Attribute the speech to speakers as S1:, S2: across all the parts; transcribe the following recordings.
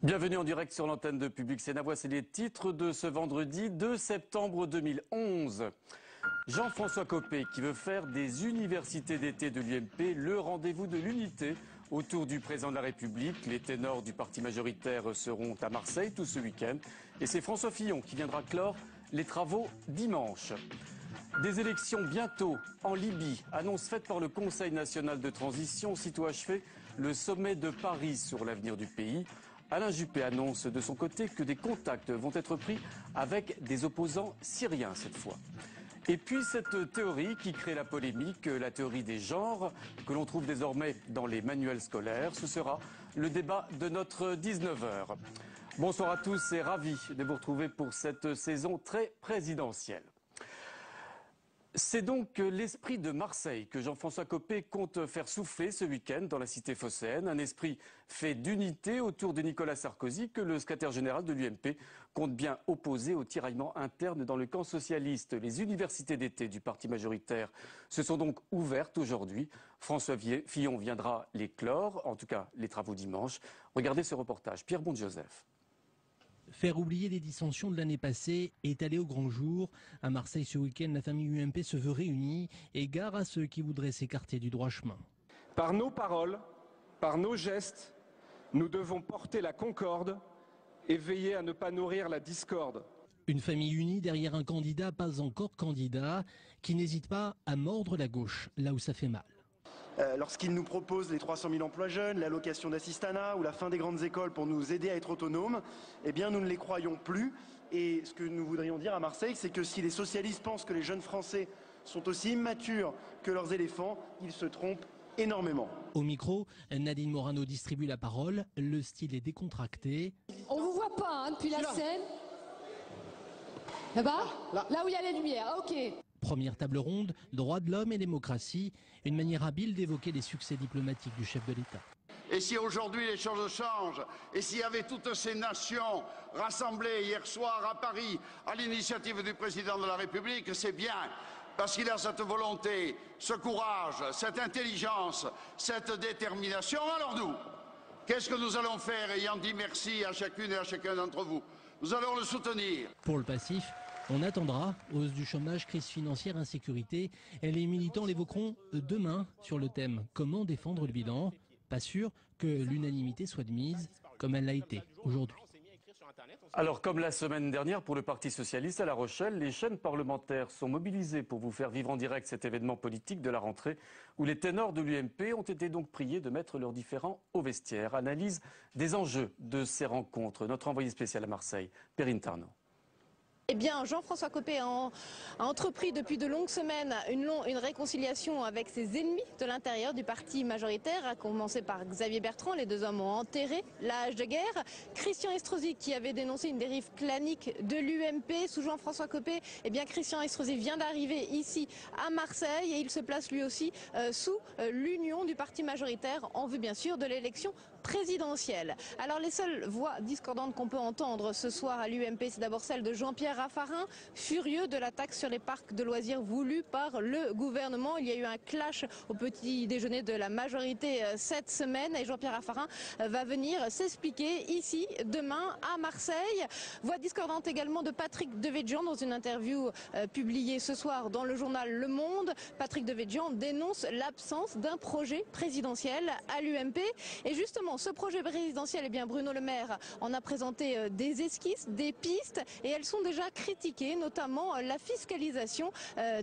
S1: Bienvenue en direct sur l'antenne de Public Sénat. Voici les titres de ce vendredi 2 septembre 2011. Jean-François Copé qui veut faire des universités d'été de l'UMP le rendez-vous de l'unité autour du président de la République. Les ténors du parti majoritaire seront à Marseille tout ce week-end. Et c'est François Fillon qui viendra clore les travaux dimanche. Des élections bientôt en Libye, annonce faite par le Conseil national de transition, sitôt achevé le sommet de Paris sur l'avenir du pays. Alain Juppé annonce de son côté que des contacts vont être pris avec des opposants syriens cette fois. Et puis cette théorie qui crée la polémique, la théorie des genres, que l'on trouve désormais dans les manuels scolaires, ce sera le débat de notre 19h. Bonsoir à tous et ravi de vous retrouver pour cette saison très présidentielle. C'est donc l'esprit de Marseille que Jean-François Copé compte faire souffler ce week-end dans la cité phocéenne. Un esprit fait d'unité autour de Nicolas Sarkozy que le secrétaire général de l'UMP compte bien opposer au tiraillement interne dans le camp socialiste. Les universités d'été du parti majoritaire se sont donc ouvertes aujourd'hui. François Fillon viendra les clore, en tout cas les travaux dimanche. Regardez ce reportage. Pierre Bon-Joseph.
S2: Faire oublier les dissensions de l'année passée est allé au grand jour. À Marseille ce week-end, la famille UMP se veut réunie et gare à ceux qui voudraient s'écarter du droit chemin.
S3: Par nos paroles, par nos gestes, nous devons porter la concorde et veiller à ne pas nourrir la discorde.
S2: Une famille unie derrière un candidat pas encore candidat qui n'hésite pas à mordre la gauche là où ça fait mal.
S4: Lorsqu'il nous propose les 300 000 emplois jeunes, l'allocation d'assistanat ou la fin des grandes écoles pour nous aider à être autonomes, eh bien nous ne les croyons plus. Et ce que nous voudrions dire à Marseille, c'est que si les socialistes pensent que les jeunes Français sont aussi immatures que leurs éléphants, ils se trompent énormément.
S2: Au micro, Nadine Morano distribue la parole. Le style est décontracté.
S5: On vous voit pas depuis la scène. Là-bas, là où il y a les lumières, ok.
S2: Première table ronde, droits de l'homme et démocratie, une manière habile d'évoquer les succès diplomatiques du chef de l'État.
S6: Et si aujourd'hui les choses changent, et s'il y avait toutes ces nations rassemblées hier soir à Paris à l'initiative du président de la République, c'est bien, parce qu'il a cette volonté, ce courage, cette intelligence, cette détermination. Alors nous, qu'est-ce que nous allons faire ayant dit merci à chacune et à chacun d'entre vous? Nous allons le soutenir.
S2: Pour le passif, on attendra. Hausse du chômage, crise financière, insécurité. Et les militants l'évoqueront demain sur le thème « Comment défendre le bilan ?» Pas sûr que l'unanimité soit de mise comme elle l'a été aujourd'hui.
S1: Alors, comme la semaine dernière pour le Parti socialiste à La Rochelle, les chaînes parlementaires sont mobilisées pour vous faire vivre en direct cet événement politique de la rentrée où les ténors de l'UMP ont été donc priés de mettre leurs différends au vestiaire. Analyse des enjeux de ces rencontres. Notre envoyé spécial à Marseille, Perrine Tarnot.
S7: Eh bien, Jean-François Copé a entrepris depuis de longues semaines une réconciliation avec ses ennemis de l'intérieur du parti majoritaire, à commencer par Xavier Bertrand. Les deux hommes ont enterré l'âge de guerre. Christian Estrosi, qui avait dénoncé une dérive clanique de l'UMP sous Jean-François Copé, eh bien, Christian Estrosi vient d'arriver ici à Marseille et il se place lui aussi sous l'union du parti majoritaire en vue, bien sûr, de l'élection présidentielle. Alors, les seules voix discordantes qu'on peut entendre ce soir à l'UMP, c'est d'abord celle de Jean-Pierre Raffarin, furieux de la taxe sur les parcs de loisirs voulue par le gouvernement. Il y a eu un clash au petit déjeuner de la majorité cette semaine et Jean-Pierre Raffarin va venir s'expliquer ici demain à Marseille. Voix discordante également de Patrick Devedjian dans une interview publiée ce soir dans le journal Le Monde. Patrick Devedjian dénonce l'absence d'un projet présidentiel à l'UMP. Et justement, ce projet présidentiel, eh bien, Bruno Le Maire en a présenté des esquisses, des pistes et elles sont déjà critiqué, notamment la fiscalisation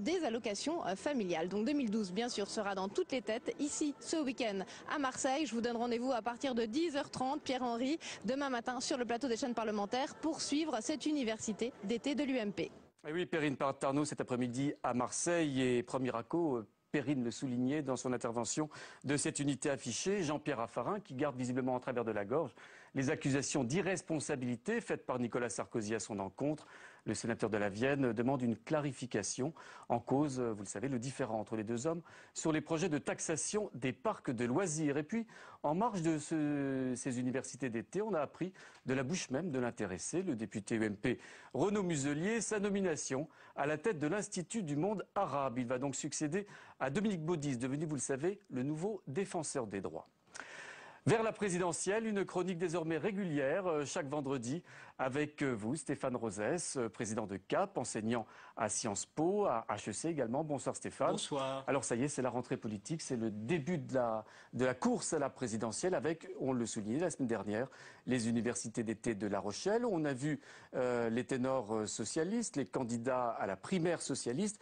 S7: des allocations familiales. Donc 2012, bien sûr, sera dans toutes les têtes ici ce week-end à Marseille. Je vous donne rendez-vous à partir de 10h30, Pierre-Henri, demain matin sur le plateau des chaînes parlementaires pour suivre cette université d'été de l'UMP.
S1: Et oui, Perrine Tarnot cet après-midi à Marseille et premier racco. Perrine le soulignait dans son intervention de cette unité affichée. Jean-Pierre Raffarin qui garde visiblement en travers de la gorge les accusations d'irresponsabilité faites par Nicolas Sarkozy à son encontre. Le sénateur de la Vienne demande une clarification. En cause, vous le savez, le différend entre les deux hommes sur les projets de taxation des parcs de loisirs. Et puis, en marge de ces universités d'été, on a appris de la bouche même de l'intéressé, le député UMP Renaud Muselier, sa nomination à la tête de l'Institut du monde arabe. Il va donc succéder à Dominique Baudis, devenu, vous le savez, le nouveau défenseur des droits. Vers la présidentielle, une chronique désormais régulière chaque vendredi avec vous, Stéphane Rosès, président de CAP, enseignant à Sciences Po, à HEC également. Bonsoir Stéphane.
S8: Bonsoir.
S1: Alors ça y est, c'est la rentrée politique, c'est le début de la course à la présidentielle avec, on le soulignait la semaine dernière, les universités d'été de La Rochelle. On a vu les ténors socialistes, les candidats à la primaire socialiste,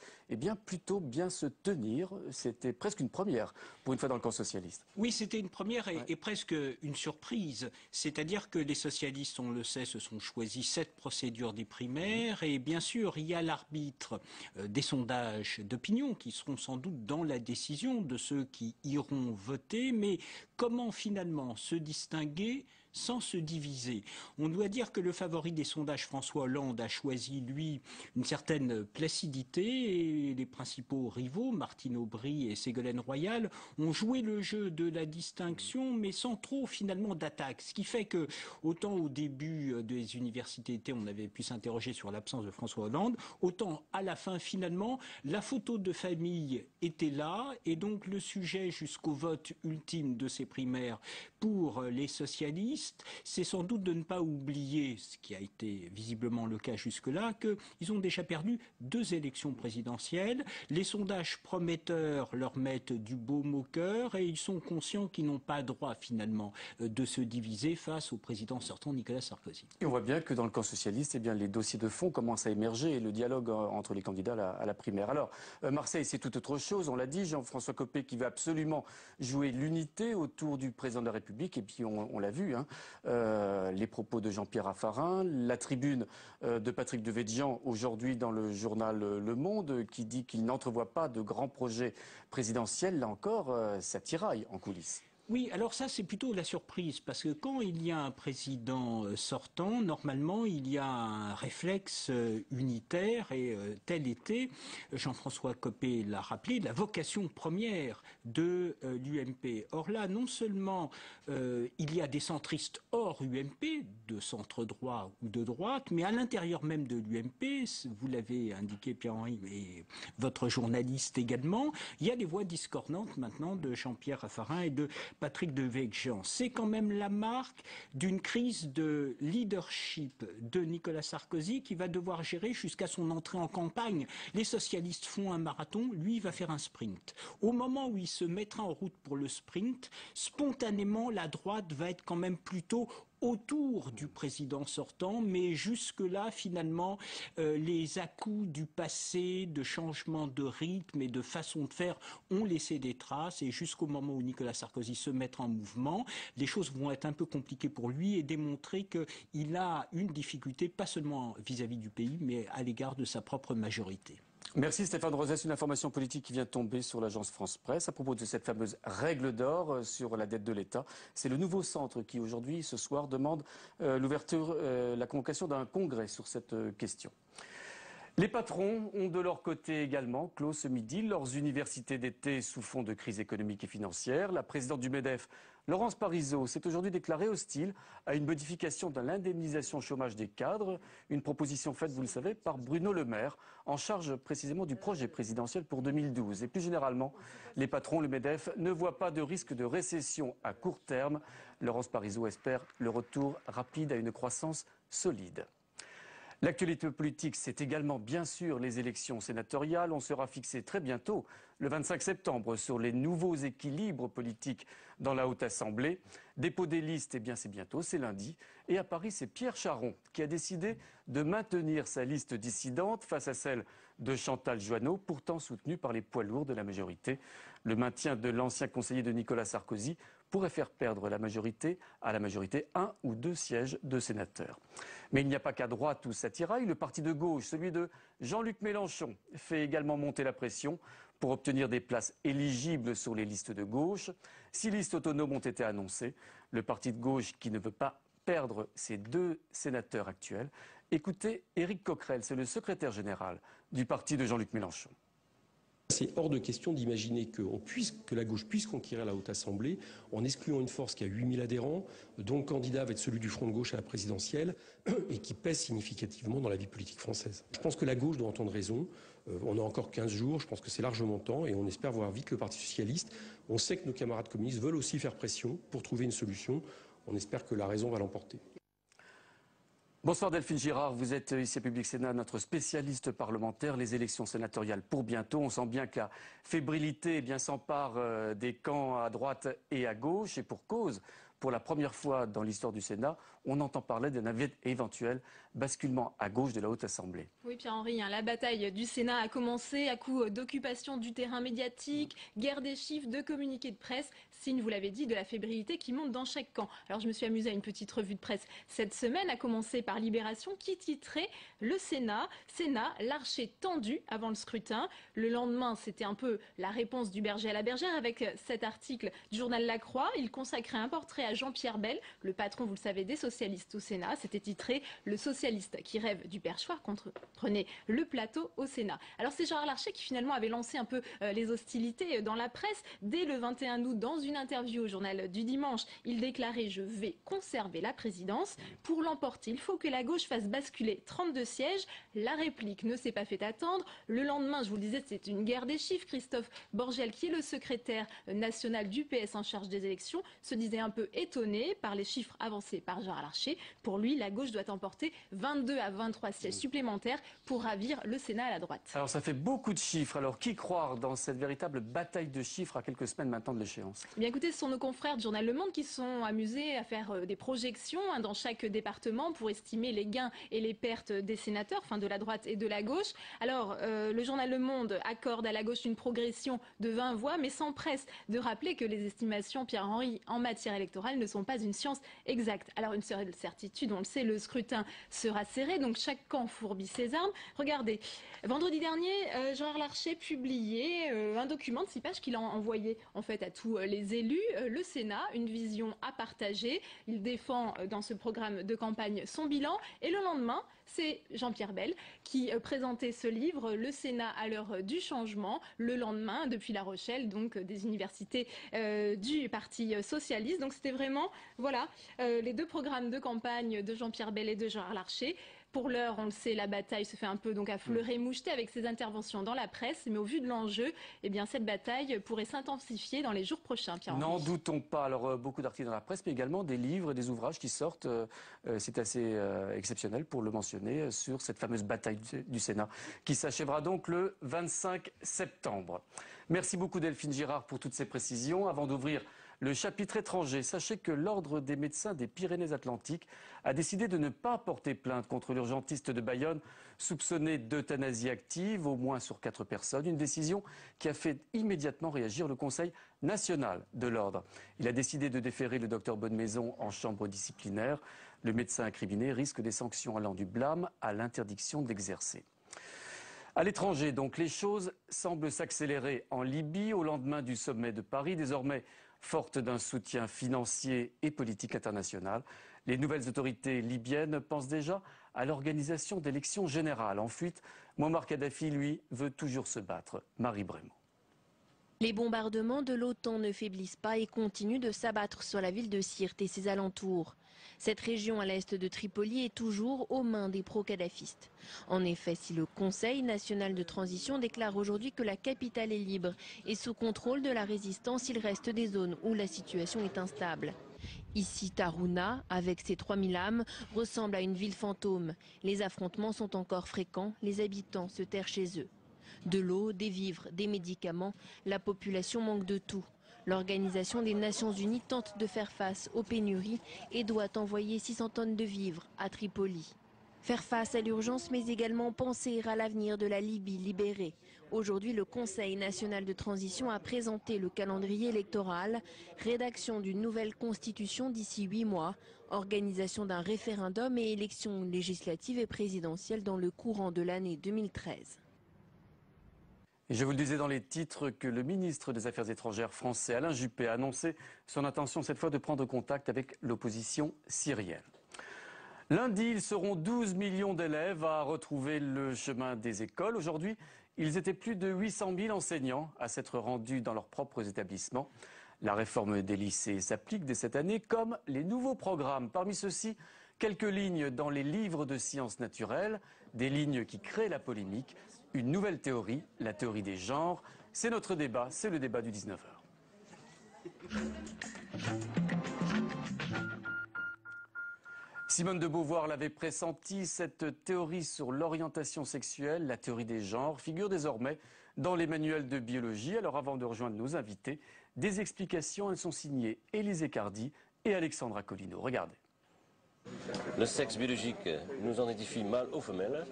S1: plutôt bien se tenir. C'était presque une première pour une fois dans le camp socialiste.
S8: Oui, c'était une première et presque une surprise. C'est-à-dire que les socialistes, on le sait, se sont choisis 7 procédures des primaires et bien sûr, il y a l'arbitre des sondages d'opinion qui seront sans doute dans la décision de ceux qui iront voter. Mais comment finalement se distinguer sans se diviser? On doit dire que le favori des sondages, François Hollande, a choisi, lui, une certaine placidité et les principaux rivaux, Martine Aubry et Ségolène Royal, ont joué le jeu de la distinction, mais sans trop finalement d'attaque. Ce qui fait que, autant au début des universités d'été, on avait pu s'interroger sur l'absence de François Hollande, autant à la fin, finalement, la photo de famille était là, et donc le sujet jusqu'au vote ultime de ces primaires pour les socialistes, c'est sans doute de ne pas oublier, ce qui a été visiblement le cas jusque-là, qu'ils ont déjà perdu 2 élections présidentielles. Les sondages prometteurs leur mettent du baume au cœur et ils sont conscients qu'ils n'ont pas droit finalement de se diviser face au président sortant Nicolas Sarkozy.
S1: Et on voit bien que dans le camp socialiste, les dossiers de fond commencent à émerger et le dialogue entre les candidats à la primaire. Alors, Marseille, c'est tout autre chose, on l'a dit, Jean-François Copé qui veut absolument jouer l'unité autour du président de la République et puis on l'a vu, les propos de Jean-Pierre Raffarin, la tribune de Patrick Devedjian aujourd'hui dans le journal Le Monde qui dit qu'il n'entrevoit pas de grands projets présidentiels. Là encore, ça tiraille en coulisses.
S8: Oui, alors ça c'est plutôt la surprise, parce que quand il y a un président sortant, normalement il y a un réflexe unitaire et tel était, Jean-François Copé l'a rappelé, la vocation première de l'UMP. Or là, non seulement il y a des centristes hors UMP, de centre droit ou de droite, mais à l'intérieur même de l'UMP, vous l'avez indiqué Pierre-Henri, et votre journaliste également, il y a des voix discordantes maintenant de Jean-Pierre Raffarin et de Patrick Devedjian. C'est quand même la marque d'une crise de leadership de Nicolas Sarkozy qui va devoir gérer jusqu'à son entrée en campagne. Les socialistes font un marathon, lui va faire un sprint. Au moment où il se mettra en route pour le sprint, spontanément la droite va être quand même plutôt autour du président sortant, mais jusque-là, finalement, les à-coups du passé, de changement de rythme et de façon de faire ont laissé des traces, et jusqu'au moment où Nicolas Sarkozy se mettra en mouvement, les choses vont être un peu compliquées pour lui et démontrer qu'il a une difficulté, pas seulement vis-à-vis du pays, mais à l'égard de sa propre majorité.
S1: Merci Stéphane Rosès. Une information politique qui vient de tomber sur l'agence France Presse à propos de cette fameuse règle d'or sur la dette de l'État. C'est le nouveau centre qui aujourd'hui, ce soir, demande l'ouverture, la convocation d'un congrès sur cette question. Les patrons ont de leur côté également clos ce midi leurs universités d'été sous fond de crise économique et financière. La présidente du MEDEF, Laurence Parisot, s'est aujourd'hui déclarée hostile à une modification de l'indemnisation chômage des cadres, une proposition faite, vous le savez, par Bruno Le Maire, en charge précisément du projet présidentiel pour 2012. Et plus généralement, les patrons, le MEDEF, ne voient pas de risque de récession à court terme. Laurence Parisot espère le retour rapide à une croissance solide. L'actualité politique, c'est également bien sûr les élections sénatoriales. On sera fixé très bientôt, le 25 septembre, sur les nouveaux équilibres politiques dans la Haute Assemblée. Dépôt des listes, c'est bientôt, c'est lundi. Et à Paris, c'est Pierre Charon qui a décidé de maintenir sa liste dissidente face à celle de Chantal Joanneau, pourtant soutenue par les poids lourds de la majorité. Le maintien de l'ancien conseiller de Nicolas Sarkozy pourrait faire perdre à la majorité 1 ou 2 sièges de sénateurs. Mais il n'y a pas qu'à droite où ça tiraille. Le parti de gauche, celui de Jean-Luc Mélenchon, fait également monter la pression pour obtenir des places éligibles sur les listes de gauche. 6 listes autonomes ont été annoncées. Le parti de gauche qui ne veut pas perdre ses 2 sénateurs actuels. Écoutez Éric Coquerel, c'est le secrétaire général du parti de Jean-Luc Mélenchon.
S9: C'est hors de question d'imaginer que la gauche puisse conquérir la Haute Assemblée en excluant une force qui a 8000 adhérents, dont le candidat va être celui du Front de gauche à la présidentielle et qui pèse significativement dans la vie politique française. Je pense que la gauche doit entendre raison. On a encore 15 jours, je pense que c'est largement temps et on espère voir vite le Parti socialiste. On sait que nos camarades communistes veulent aussi faire pression pour trouver une solution. On espère que la raison va l'emporter.
S1: Bonsoir Delphine Girard, vous êtes ici à Public Sénat, notre spécialiste parlementaire, les élections sénatoriales pour bientôt. On sent bien que la fébrilité s'empare des camps à droite et à gauche et pour cause. Pour la première fois dans l'histoire du Sénat, on entend parler d'un éventuel basculement à gauche de la Haute Assemblée.
S10: Oui, Pierre-Henri, la bataille du Sénat a commencé à coup d'occupation du terrain médiatique, guerre des chiffres, de communiqués de presse, signe, vous l'avez dit, de la fébrilité qui monte dans chaque camp. Alors je me suis amusée à une petite revue de presse cette semaine, à commencer par Libération, qui titrait « Le Sénat, l'archer tendu avant le scrutin ». Le lendemain, c'était un peu la réponse du berger à la bergère avec cet article du journal La Croix. Il consacrait un portrait à Jean-Pierre Bel, le patron, vous le savez, des socialistes au Sénat. C'était titré « Le socialiste qui rêve du perchoir prenait le plateau au Sénat ». Alors c'est Gérard Larcher qui finalement avait lancé un peu les hostilités dans la presse. Dès le 21 août, dans une interview au journal du dimanche, il déclarait « Je vais conserver la présidence. Pour l'emporter, il faut que la gauche fasse basculer 32 sièges ». La réplique ne s'est pas fait attendre. Le lendemain, je vous le disais, c'est une guerre des chiffres. Christophe Borgel, qui est le secrétaire national du PS en charge des élections, se disait un peu étonné par les chiffres avancés par Gérard Larcher. Pour lui, la gauche doit emporter 22 à 23 sièges supplémentaires pour ravir le Sénat à la droite.
S1: Alors ça fait beaucoup de chiffres. Alors qui croire dans cette véritable bataille de chiffres à quelques semaines maintenant de l'échéance?
S10: Eh bien écoutez, ce sont nos confrères du journal Le Monde qui sont amusés à faire des projections dans chaque département pour estimer les gains et les pertes des sénateurs, enfin de la droite et de la gauche. Alors le journal Le Monde accorde à la gauche une progression de 20 voix, mais s'empresse de rappeler que les estimations, Pierre-Henri, en matière électorale ne sont pas une science exacte. Alors une seule certitude, on le sait, le scrutin sera serré, donc chaque camp fourbit ses armes. Regardez, vendredi dernier, Gérard Larcher publiait un document de 6 pages qu'il a envoyé en fait à tous les élus. Le Sénat, une vision à partager. Il défend dans ce programme de campagne son bilan. Et le lendemain, c'est Jean-Pierre Bel qui présentait ce livre, Le Sénat à l'heure du changement. Le lendemain, depuis La Rochelle, donc des universités du Parti socialiste. Donc c'était vraiment, voilà, les deux programmes de campagne de Jean-Pierre Bel et de Gérard Larcher. Pour l'heure, on le sait, la bataille se fait un peu donc à fleuret moucheté avec ses interventions dans la presse. Mais au vu de l'enjeu, eh bien, cette bataille pourrait s'intensifier dans les jours prochains.
S1: N'en doutons pas. Alors, beaucoup d'articles dans la presse, mais également des livres et des ouvrages qui sortent. C'est assez exceptionnel pour le mentionner sur cette fameuse bataille du Sénat qui s'achèvera donc le 25 septembre. Merci beaucoup Delphine Girard pour toutes ces précisions. Avant d'ouvrir le chapitre étranger, sachez que l'Ordre des médecins des Pyrénées-Atlantiques a décidé de ne pas porter plainte contre l'urgentiste de Bayonne soupçonné d'euthanasie active, au moins sur 4 personnes. Une décision qui a fait immédiatement réagir le Conseil national de l'Ordre. Il a décidé de déférer le docteur Bonnemaison en chambre disciplinaire. Le médecin incriminé risque des sanctions allant du blâme à l'interdiction d'exercer. À l'étranger, donc, les choses semblent s'accélérer en Libye au lendemain du sommet de Paris. Désormais, forte d'un soutien financier et politique international, les nouvelles autorités libyennes pensent déjà à l'organisation d'élections générales. En fuite, Mouammar Kadhafi, lui, veut toujours se battre. Marie Brémond.
S11: Les bombardements de l'OTAN ne faiblissent pas et continuent de s'abattre sur la ville de Sirte et ses alentours. Cette région à l'est de Tripoli est toujours aux mains des pro-kadhafistes. En effet, si le Conseil national de transition déclare aujourd'hui que la capitale est libre et sous contrôle de la résistance, il reste des zones où la situation est instable. Ici, Tarhouna, avec ses 3000 âmes, ressemble à une ville fantôme. Les affrontements sont encore fréquents, les habitants se terrent chez eux. De l'eau, des vivres, des médicaments, la population manque de tout. L'Organisation des Nations Unies tente de faire face aux pénuries et doit envoyer 600 tonnes de vivres à Tripoli. Faire face à l'urgence, mais également penser à l'avenir de la Libye libérée. Aujourd'hui, le Conseil national de transition a présenté le calendrier électoral, rédaction d'une nouvelle constitution d'ici 8 mois, organisation d'un référendum et élections législatives et présidentielles dans le courant de l'année 2013.
S1: Et je vous le disais dans les titres que le ministre des Affaires étrangères français, Alain Juppé, a annoncé son intention cette fois de prendre contact avec l'opposition syrienne. Lundi, ils seront 12 millions d'élèves à retrouver le chemin des écoles. Aujourd'hui, Ils étaient plus de 800 000 enseignants à s'être rendus dans leurs propres établissements. La réforme des lycées s'applique dès cette année, comme les nouveaux programmes. Parmi ceux-ci, quelques lignes dans les livres de sciences naturelles, des lignes qui créent la polémique. Une nouvelle théorie, la théorie des genres. C'est notre débat, c'est le débat du 19h. Simone de Beauvoir l'avait pressenti, cette théorie sur l'orientation sexuelle, la théorie des genres, figure désormais dans les manuels de biologie. Alors avant de rejoindre nos invités, des explications, elles sont signées Élisée Cardi et Alexandra Colino. Regardez.
S12: Le sexe biologique nous identifie mâle ou femelle,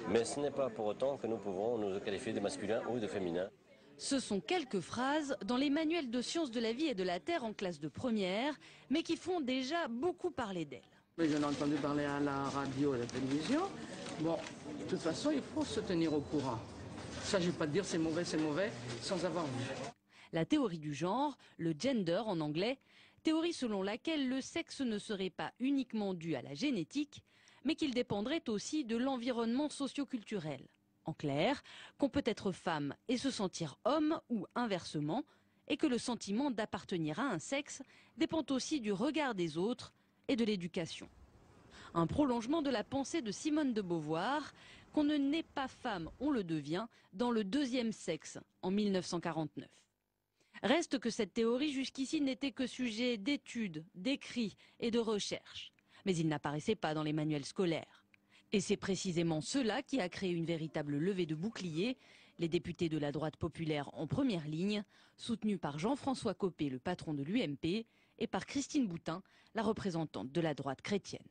S12: mais ce n'est pas pour autant que nous pouvons nous qualifier de masculin ou de féminin.
S13: Ce sont quelques phrases dans les manuels de sciences de la vie et de la Terre en classe de première, mais qui font déjà beaucoup parler d'elle.
S14: J'en ai entendu parler à la radio et à la télévision. Bon, de toute façon, il faut se tenir au courant. Ça, je ne vais pas te dire c'est mauvais, sans avoir vu.
S13: La théorie du genre, le gender en anglais, théorie selon laquelle le sexe ne serait pas uniquement dû à la génétique, mais qu'il dépendrait aussi de l'environnement socio-culturel. En clair, qu'on peut être femme et se sentir homme ou inversement, et que le sentiment d'appartenir à un sexe dépend aussi du regard des autres et de l'éducation. Un prolongement de la pensée de Simone de Beauvoir, qu'on ne naît pas femme, on le devient, dans le deuxième sexe, en 1949. Reste que cette théorie jusqu'ici n'était que sujet d'études, d'écrits et de recherches. Mais il n'apparaissait pas dans les manuels scolaires. Et c'est précisément cela qui a créé une véritable levée de boucliers, les députés de la droite populaire en première ligne, soutenus par Jean-François Copé, le patron de l'UMP, et par Christine Boutin, la représentante de la droite chrétienne.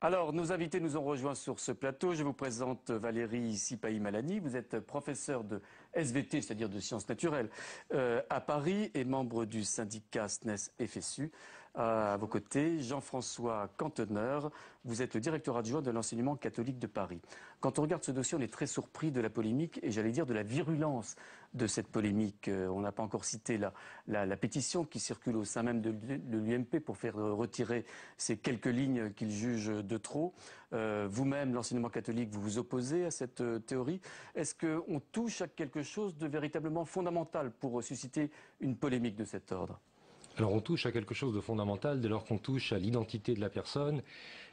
S1: Alors, nos invités nous ont rejoints sur ce plateau. Je vous présente Valérie Sipahi-Malani. Vous êtes professeure de SVT, c'est-à-dire de sciences naturelles, à Paris et membre du syndicat SNES-FSU. À vos côtés, Jean-François Canteneur, vous êtes le directeur adjoint de l'enseignement catholique de Paris. Quand on regarde ce dossier, on est très surpris de la polémique et j'allais dire de la virulence de cette polémique. On n'a pas encore cité la pétition qui circule au sein même de l'UMP pour faire retirer ces quelques lignes qu'il juge de trop. Vous-même, l'enseignement catholique, vous vous opposez à cette théorie. Est-ce qu'on touche à quelque chose de véritablement fondamental pour susciter une polémique de cet ordre ?
S9: Alors on touche à quelque chose de fondamental dès lors qu'on touche à l'identité de la personne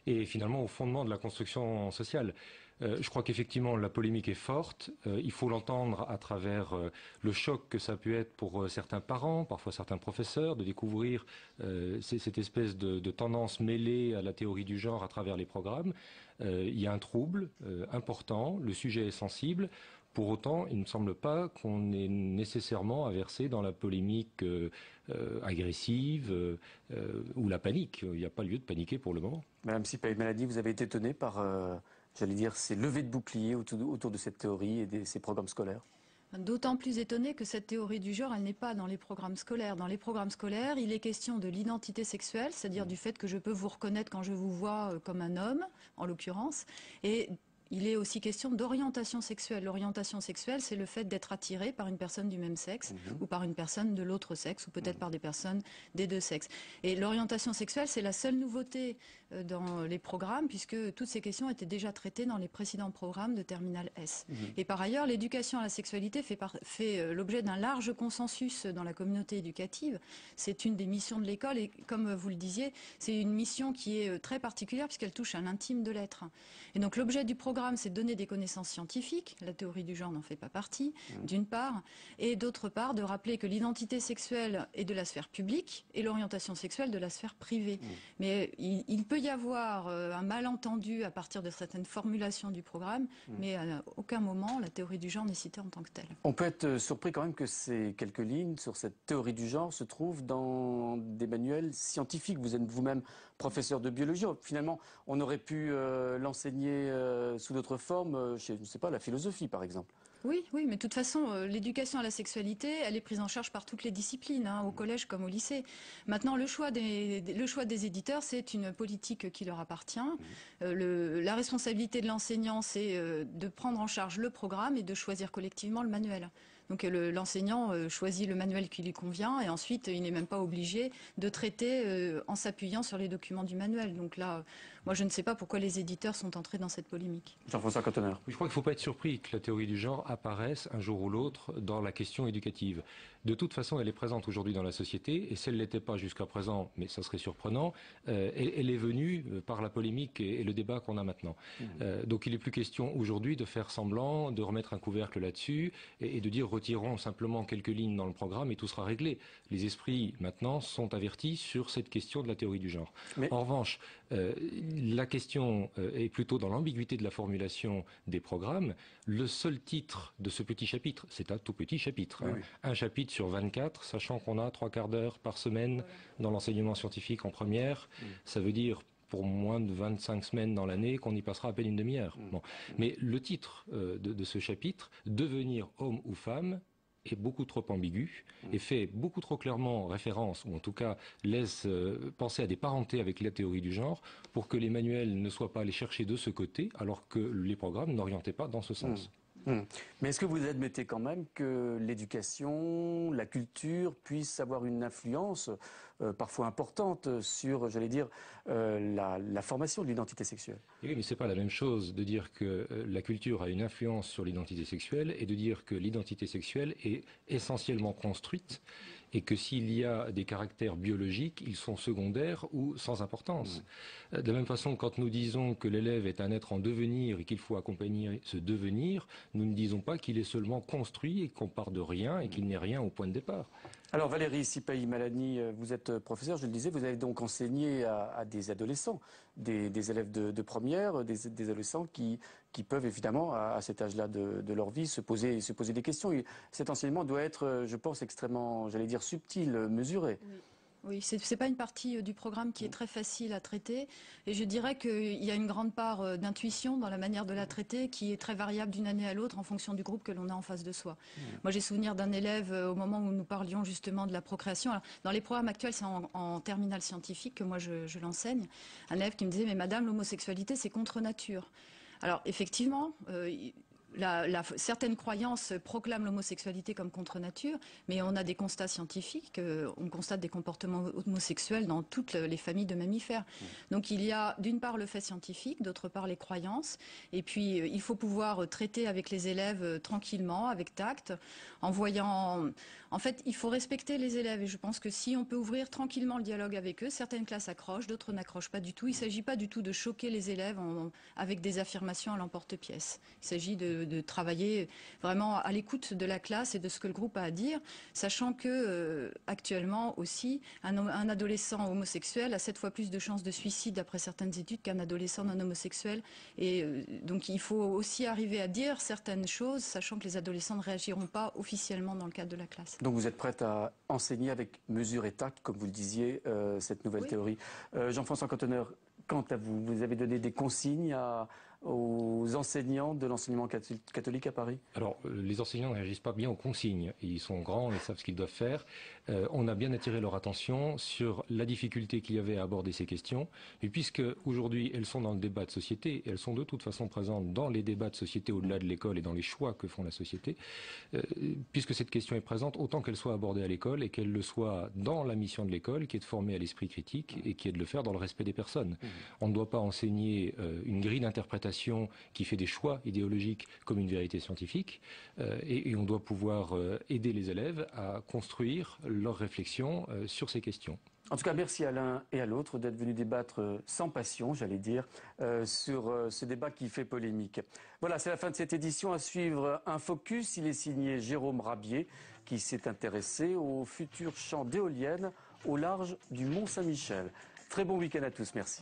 S9: et finalement au fondement de la construction sociale. Je crois qu'effectivement la polémique est forte, il faut l'entendre à travers le choc que ça peut être pour certains parents, parfois certains professeurs, de découvrir cette espèce de tendance mêlée à la théorie du genre à travers les programmes. Il y a un trouble important, le sujet est sensible. Pour autant, il ne me semble pas qu'on est nécessairement à verser dans la polémique agressive ou la panique. Il n'y a pas lieu de paniquer pour le moment.
S1: Madame Sipahi-Malani, vous avez été étonnée par, j'allais dire, ces levées de boucliers autour de cette théorie et de ces programmes scolaires ?
S15: D'autant plus étonné que cette théorie du genre, elle n'est pas dans les programmes scolaires. Dans les programmes scolaires, il est question de l'identité sexuelle, c'est-à-dire du fait que je peux vous reconnaître quand je vous vois comme un homme, en l'occurrence, et il est aussi question d'orientation sexuelle. L'orientation sexuelle, c'est le fait d'être attiré par une personne du même sexe ou par une personne de l'autre sexe ou peut-être par des personnes des deux sexes. Et l'orientation sexuelle, c'est la seule nouveauté dans les programmes puisque toutes ces questions étaient déjà traitées dans les précédents programmes de Terminal S. Et par ailleurs, l'éducation à la sexualité fait l'objet d'un large consensus dans la communauté éducative. C'est une des missions de l'école et comme vous le disiez, c'est une mission qui est très particulière puisqu'elle touche à l'intime de l'être. Et donc l'objet du programme, c'est de donner des connaissances scientifiques. La théorie du genre n'en fait pas partie, d'une part. Et d'autre part, de rappeler que l'identité sexuelle est de la sphère publique et l'orientation sexuelle de la sphère privée. Mais il peut y avoir un malentendu à partir de certaines formulations du programme, mais à aucun moment la théorie du genre n'est citée en tant que telle.
S1: On peut être surpris quand même que ces quelques lignes sur cette théorie du genre se trouvent dans des manuels scientifiques. Vous êtes vous-même professeur de biologie. Finalement, on aurait pu l'enseigner sous d'autres formes, chez, je ne sais pas, la philosophie par exemple.
S15: Oui, mais de toute façon, l'éducation à la sexualité, elle est prise en charge par toutes les disciplines, au collège comme au lycée. Maintenant, le choix des éditeurs, c'est une politique qui leur appartient. La responsabilité de l'enseignant, c'est de prendre en charge le programme et de choisir collectivement le manuel. Donc l'enseignant choisit le manuel qui lui convient et ensuite il n'est même pas obligé de traiter en s'appuyant sur les documents du manuel. Donc là, moi je ne sais pas pourquoi les éditeurs sont entrés dans cette polémique.
S1: Jean-François Cottener.
S9: Je crois qu'il ne faut pas être surpris que la théorie du genre apparaisse un jour ou l'autre dans la question éducative. De toute façon, elle est présente aujourd'hui dans la société, et si elle ne l'était pas jusqu'à présent, mais ça serait surprenant, elle est venue par la polémique et le débat qu'on a maintenant. Donc il n'est plus question aujourd'hui de faire semblant, de remettre un couvercle là-dessus, et de dire retirons simplement quelques lignes dans le programme et tout sera réglé. Les esprits maintenant sont avertis sur cette question de la théorie du genre. En revanche, la question est plutôt dans l'ambiguïté de la formulation des programmes. Le seul titre de ce petit chapitre, c'est un tout petit chapitre, hein, un chapitre sur 24, sachant qu'on a 3/4 d'heure par semaine dans l'enseignement scientifique en première, ça veut dire pour moins de 25 semaines dans l'année qu'on y passera à peine une demi-heure. Bon. Mais le titre de ce chapitre, devenir homme ou femme, est beaucoup trop ambigu et fait beaucoup trop clairement référence, ou en tout cas laisse penser à des parentés avec la théorie du genre, pour que les manuels ne soient pas allés chercher de ce côté, alors que les programmes n'orientaient pas dans ce sens.
S1: Mais est-ce que vous admettez quand même que l'éducation, la culture puissent avoir une influence parfois importante sur, j'allais dire, la formation de l'identité sexuelle?
S9: Oui, mais c'est pas la même chose de dire que la culture a une influence sur l'identité sexuelle et de dire que l'identité sexuelle est essentiellement construite et que s'il y a des caractères biologiques, ils sont secondaires ou sans importance. De la même façon, quand nous disons que l'élève est un être en devenir et qu'il faut accompagner ce devenir, nous ne disons pas qu'il est seulement construit et qu'on part de rien et qu'il n'est rien au point de départ.
S1: Alors Valérie Sipahi-Malani, vous êtes professeur, je le disais, vous avez donc enseigné à des adolescents, des élèves de première, des adolescents qui peuvent évidemment, à cet âge-là de leur vie, se poser des questions. Et cet enseignement doit être, je pense, extrêmement, j'allais dire, subtil, mesuré.
S15: Oui, c'est pas une partie du programme qui est très facile à traiter, et je dirais qu'il y a une grande part d'intuition dans la manière de la traiter qui est très variable d'une année à l'autre en fonction du groupe que l'on a en face de soi. Moi j'ai souvenir d'un élève au moment où nous parlions justement de la procréation. Alors, dans les programmes actuels, c'est en terminale scientifique que moi je l'enseigne. Un élève qui me disait « mais madame, l'homosexualité c'est contre nature ». Alors effectivement, certaines croyances proclament l'homosexualité comme contre nature, mais on a des constats scientifiques, on constate des comportements homosexuels dans toutes les familles de mammifères. Donc il y a d'une part le fait scientifique, d'autre part les croyances, et puis il faut pouvoir traiter avec les élèves tranquillement, avec tact, en voyant... En fait, il faut respecter les élèves, et je pense que si on peut ouvrir tranquillement le dialogue avec eux, certaines classes accrochent, d'autres n'accrochent pas du tout. Il ne s'agit pas du tout de choquer les élèves avec des affirmations à l'emporte-pièce. Il s'agit de travailler vraiment à l'écoute de la classe et de ce que le groupe a à dire, sachant que actuellement aussi, un adolescent homosexuel a 7 fois plus de chances de suicide d'après certaines études qu'un adolescent non homosexuel. Et donc il faut aussi arriver à dire certaines choses, sachant que les adolescents ne réagiront pas officiellement dans le cadre de la classe.
S1: Donc vous êtes prête à enseigner avec mesure et tact, comme vous le disiez, cette nouvelle théorie. Jean-François Cottener, quant à vous, vous avez donné des consignes aux enseignants de l'enseignement catholique à Paris? Alors,
S9: les enseignants ne réagissent pas bien aux consignes. Ils sont grands, ils savent ce qu'ils doivent faire. On a bien attiré leur attention sur la difficulté qu'il y avait à aborder ces questions. Et puisque aujourd'hui, elles sont dans le débat de société, et elles sont de toute façon présentes dans les débats de société au-delà de l'école et dans les choix que font la société, puisque cette question est présente, autant qu'elle soit abordée à l'école et qu'elle le soit dans la mission de l'école, qui est de former à l'esprit critique et qui est de le faire dans le respect des personnes. On ne doit pas enseigner une grille d'interprétation qui fait des choix idéologiques comme une vérité scientifique, et on doit pouvoir aider les élèves à construire leurs réflexions sur ces questions.
S1: En tout cas, merci à l'un et à l'autre d'être venus débattre sans passion, j'allais dire, sur ce débat qui fait polémique. Voilà, c'est la fin de cette édition. À suivre un focus, il est signé Jérôme Rabier, qui s'est intéressé au futur champ d'éoliennes au large du Mont-Saint-Michel. Très bon week-end à tous, merci.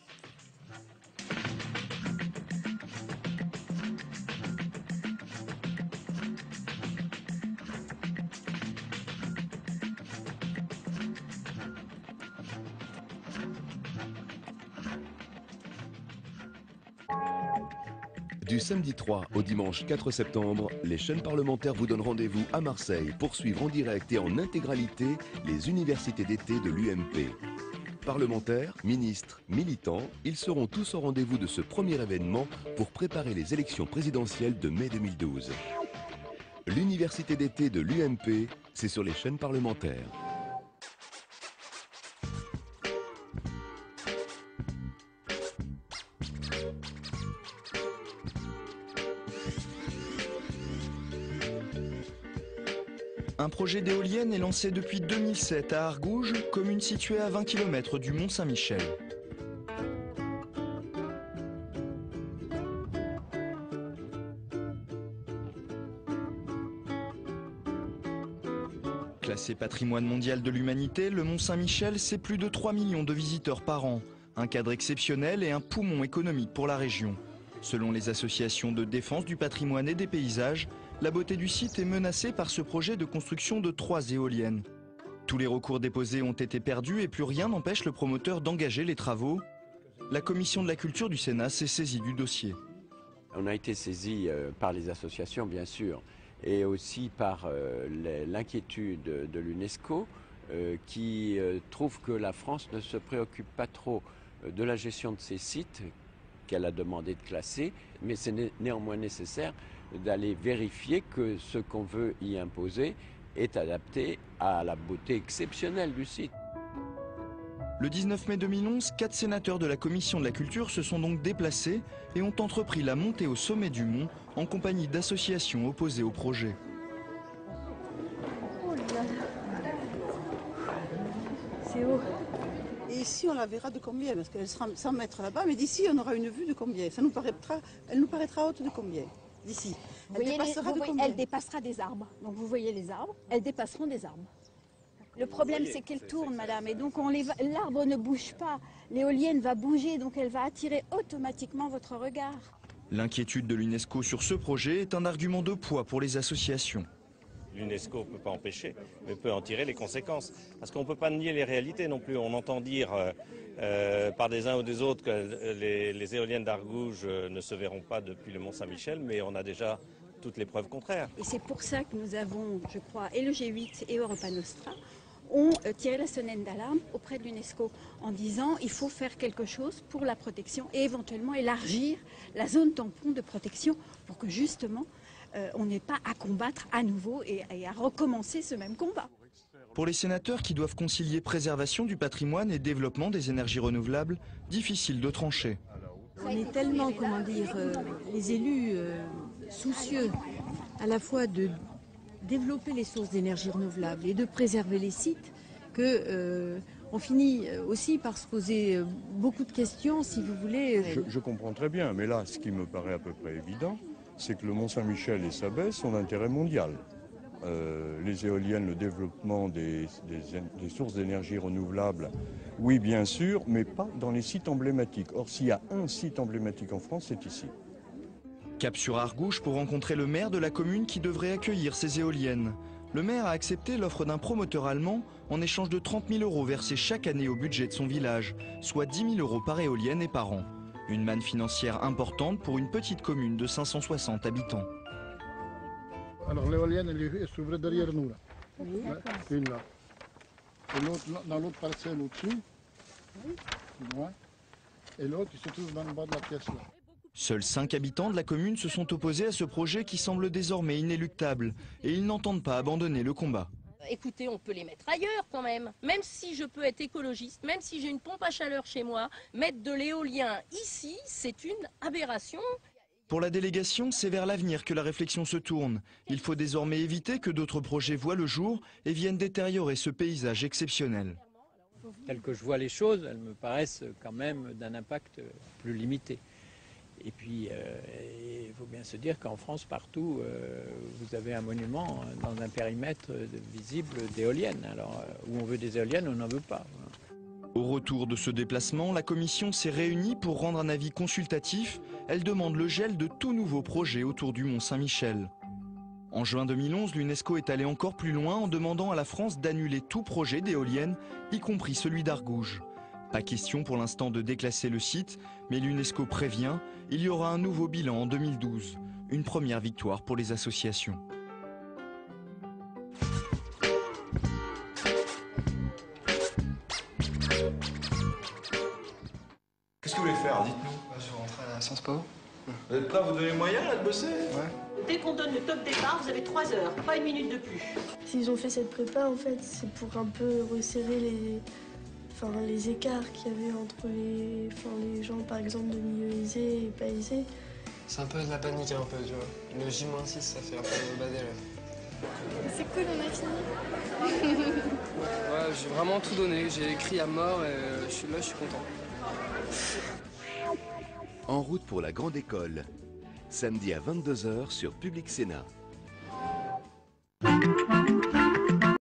S16: Du samedi 3 au dimanche 4 septembre, les chaînes parlementaires vous donnent rendez-vous à Marseille pour suivre en direct et en intégralité les universités d'été de l'UMP. Parlementaires, ministres, militants, ils seront tous au rendez-vous de ce premier événement pour préparer les élections présidentielles de mai 2012. L'université d'été de l'UMP, c'est sur les chaînes parlementaires.
S17: Un projet d'éolienne est lancé depuis 2007 à Argouges, commune située à 20 km du Mont-Saint-Michel. Classé patrimoine mondial de l'humanité, le Mont-Saint-Michel, c'est plus de 3 millions de visiteurs par an. Un cadre exceptionnel et un poumon économique pour la région. Selon les associations de défense du patrimoine et des paysages, la beauté du site est menacée par ce projet de construction de 3 éoliennes. Tous les recours déposés ont été perdus et plus rien n'empêche le promoteur d'engager les travaux. La commission de la culture du Sénat s'est saisie du dossier.
S18: On a été saisi par les associations, bien sûr, et aussi par l'inquiétude de l'UNESCO qui trouve que la France ne se préoccupe pas trop de la gestion de ces sites qu'elle a demandé de classer, mais c'est néanmoins nécessaire d'aller vérifier que ce qu'on veut y imposer est adapté à la beauté exceptionnelle du site.
S17: Le 19 mai 2011, 4 sénateurs de la Commission de la Culture se sont donc déplacés et ont entrepris la montée au sommet du mont en compagnie d'associations opposées au projet.
S19: Oh là là. C'est haut. Et ici, on la verra de combien? Parce qu'elle sera 100 mètres là-bas, mais d'ici, on aura une vue de combien? Elle nous paraîtra haute de combien? D'ici.
S20: Elle dépassera des arbres. Donc vous voyez les arbres, elles dépasseront des arbres. Le problème, c'est qu'elle tourne, madame, et donc l'arbre ne bouge pas. L'éolienne va bouger, donc elle va attirer automatiquement votre regard.
S17: L'inquiétude de l'UNESCO sur ce projet est un argument de poids pour les associations.
S21: L'UNESCO ne peut pas empêcher, mais peut en tirer les conséquences. Parce qu'on ne peut pas nier les réalités non plus. On entend dire par des uns ou des autres que les éoliennes d'Argouges ne se verront pas depuis le Mont-Saint-Michel, mais on a déjà toutes les preuves contraires.
S20: Et c'est pour ça que nous avons, je crois, et le G8 et Europa Nostra ont tiré la sonnette d'alarme auprès de l'UNESCO en disant il faut faire quelque chose pour la protection et éventuellement élargir la zone tampon de protection pour que justement on n'ait pas à combattre à nouveau et à recommencer ce même combat.
S17: Pour les sénateurs qui doivent concilier préservation du patrimoine et développement des énergies renouvelables, difficile de trancher.
S22: On est tellement, les élus soucieux à la fois de développer les sources d'énergie renouvelable et de préserver les sites que on finit aussi par se poser beaucoup de questions, si vous voulez.
S23: Je comprends très bien, mais là, ce qui me paraît à peu près évident, c'est que le Mont-Saint-Michel et sa baie sont d'intérêt mondial. Les éoliennes, le développement des sources d'énergie renouvelable, oui bien sûr, mais pas dans les sites emblématiques. Or, s'il y a un site emblématique en France, c'est ici.
S17: Cap sur Argouges pour rencontrer le maire de la commune qui devrait accueillir ces éoliennes. Le maire a accepté l'offre d'un promoteur allemand en échange de 30 000 € versés chaque année au budget de son village, soit 10 000 € par éolienne et par an. Une manne financière importante pour une petite commune de 560 habitants.
S24: Alors l'éolienne, elle s'ouvre derrière nous là.
S20: Oui,
S24: une là. Et l'autre, dans l'autre parcelle au-dessus.
S20: Oui.
S24: Ouais. Et l'autre, il se trouve dans le bas de la pièce là.
S17: Seuls 5 habitants de la commune se sont opposés à ce projet qui semble désormais inéluctable et ils n'entendent pas abandonner le combat.
S25: Écoutez, on peut les mettre ailleurs quand même. Même si je peux être écologiste, même si j'ai une pompe à chaleur chez moi, mettre de l'éolien ici, c'est une aberration.
S17: Pour la délégation, c'est vers l'avenir que la réflexion se tourne. Il faut désormais éviter que d'autres projets voient le jour et viennent détériorer ce paysage exceptionnel.
S26: Telles que je vois les choses, elles me paraissent quand même d'un impact plus limité. Et puis, il faut bien se dire qu'en France, partout, vous avez un monument dans un périmètre visible d'éoliennes. Alors, où on veut des éoliennes, on n'en veut pas.
S17: Au retour de ce déplacement, la commission s'est réunie pour rendre un avis consultatif. Elle demande le gel de tout nouveau projet autour du Mont-Saint-Michel. En juin 2011, l'UNESCO est allé encore plus loin en demandant à la France d'annuler tout projet d'éoliennes, y compris celui d'Argouges. Pas question pour l'instant de déclasser le site, mais l'UNESCO prévient, il y aura un nouveau bilan en 2012. Une première victoire pour les associations.
S27: Qu'est-ce que vous voulez faire? Dites-nous.
S28: Je vais rentrer à Sciences Po.
S27: Vous êtes prêts à vous donner les moyens là de bosser?
S28: Ouais.
S25: Dès qu'on donne le top départ, vous avez 3 heures, pas une minute de plus.
S29: S'ils ont fait cette prépa, en fait, c'est pour un peu resserrer les écarts qu'il y avait entre les gens, par exemple, de milieu aisé et pas aisé.
S28: C'est un peu de la panique, un peu, tu vois. Le J-6, ça fait un peu bader, là.
S2: C'est cool, on a fini.
S3: Ouais, j'ai vraiment tout donné, j'ai écrit à mort et je suis content.
S16: En route pour la grande école, samedi à 22 h sur Public Sénat.